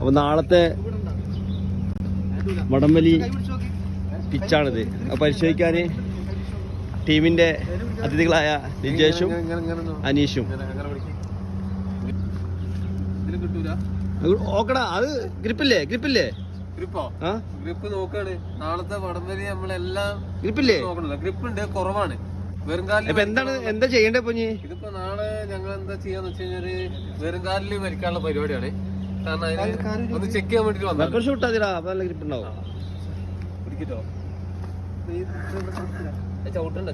അപ്പോൾ നാളത്തെ വടംവലി പിച്ചാണിത്. പരിശോധിക്കാൻ ടീമിൻ്റെ അതിഥികളായ ലിജേഷും അനീഷും. ഓക്കടാ, അത് ഗ്രിപ്പില്ലേ? ഗ്രിപ്പ് നോക്കാണ്. നാളത്തെ വടംവലി നമ്മളെല്ലാം ഗ്രിപ്പില്ലേ? ഗ്രിപ്പ് ഉണ്ട്, കുറവാണ്. എന്താ ചെയ്യണ്ടേ? ഇതിപ്പോ നാളെ ഞങ്ങൾ എന്താ ചെയ്യാന്ന് വെച്ച് കഴിഞ്ഞാല് വെറുംകാലില് മരിക്കാനുള്ള പരിപാടിയാണ്. കാരണം അതിന് ഒന്ന് ചെക്ക് ചെയ്യാൻ വേണ്ടിട്ട് വന്നു. പിടിക്കട്ടോ,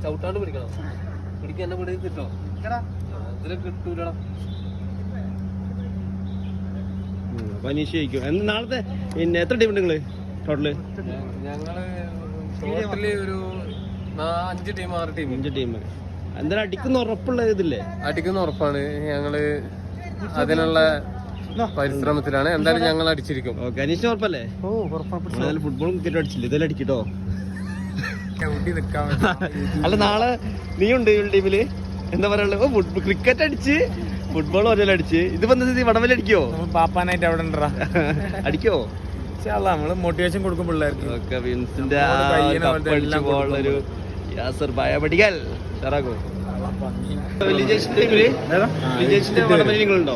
ചവിട്ടാണ്ട് പിടിക്കണം. പിടിക്കാൻ എന്നെ പിടി കിട്ടോ? ഇതില് കിട്ടൂലടാ. നാളത്തെ പിന്നെ എത്ര ടീം ഉണ്ട് നിങ്ങള് ടോട്ടല്? ഞങ്ങള് ടോട്ടല് ഒരു 5 ടീം 6 ടീം. 5 ടീം. എന്തായാലും അടിക്കുന്ന ഉറപ്പുള്ള ഇതില്ലേ? അടിക്കുന്ന ഉറപ്പാണ്. ഞങ്ങള് അതിനുള്ള പരിശ്രമത്തിലാണ്. എന്തായാലും ഞങ്ങൾ അടിച്ചിരിക്കും. അനീഷിന് ഉറപ്പല്ലേ? ഫുട്ബോളും ക്രിക്കറ്റും അടിച്ചില്ല, ഇതെല്ലാം അടിക്കട്ടോ. അല്ല, നാളെ നീ ഉണ്ട് ടീമില്. എന്താ പറയാ, ക്രിക്കറ്റ് അടിച്ച് ഫുട്ബോൾ ഒരെല്ലാം അടിച്ച്. ഇതിപ്പോ വടംവലി അടിക്കോ? പാപ്പാനായിട്ട് അവിടെ ഉണ്ടാ അടിക്കോ? നമ്മള് മോട്ടിവേഷൻ കൊടുക്കും പിള്ളേർക്ക്. നിങ്ങളുണ്ടോ?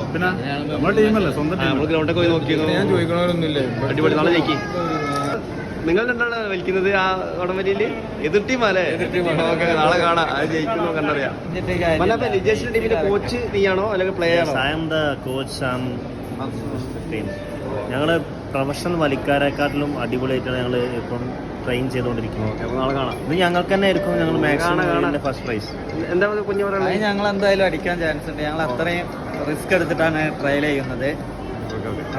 ഗ്രൗണ്ടൊക്കെ പോയി നോക്കിയിരുന്നു. ഞാൻ ചോദിക്കണവരൊന്നുമില്ല. അടിപൊളി, നാളെ ജയിക്കും. നിങ്ങൾ രണ്ടാണ് വലിക്കുന്നത് ആ വടംവലിയില്? എതിർ ടീമല്ലേ? നാളെ കാണാം, അത് ജയിക്കുന്നു കണ്ടറിയാം. ലിജേഷിന്റെ ടീമിന്റെ കോച്ച് നീയാണോ അല്ലെങ്കിൽ പ്ലെയർ ആണോ? ഞങ്ങള് പ്രൊഫഷണൽ വലിക്കാരെക്കാട്ടിലും അടിപൊളിയായിട്ടാണ് ഞങ്ങൾ ഇപ്പം ട്രെയിൻ ചെയ്തുകൊണ്ടിരിക്കുന്നത്. നാളെ കാണാം. ഇത് ഞങ്ങൾക്ക് തന്നെ ആയിരിക്കും ഞങ്ങൾ മാക്സിമം ഫസ്റ്റ് പ്രൈസ്. എന്താ കുഞ്ഞു പറയുന്നത്? ഞങ്ങൾ എന്തായാലും അടിക്കാൻ ചാൻസ് ഉണ്ട്. ഞങ്ങൾ അത്രയും റിസ്ക് എടുത്തിട്ടാണ് ട്രയൽ ചെയ്യുന്നത്.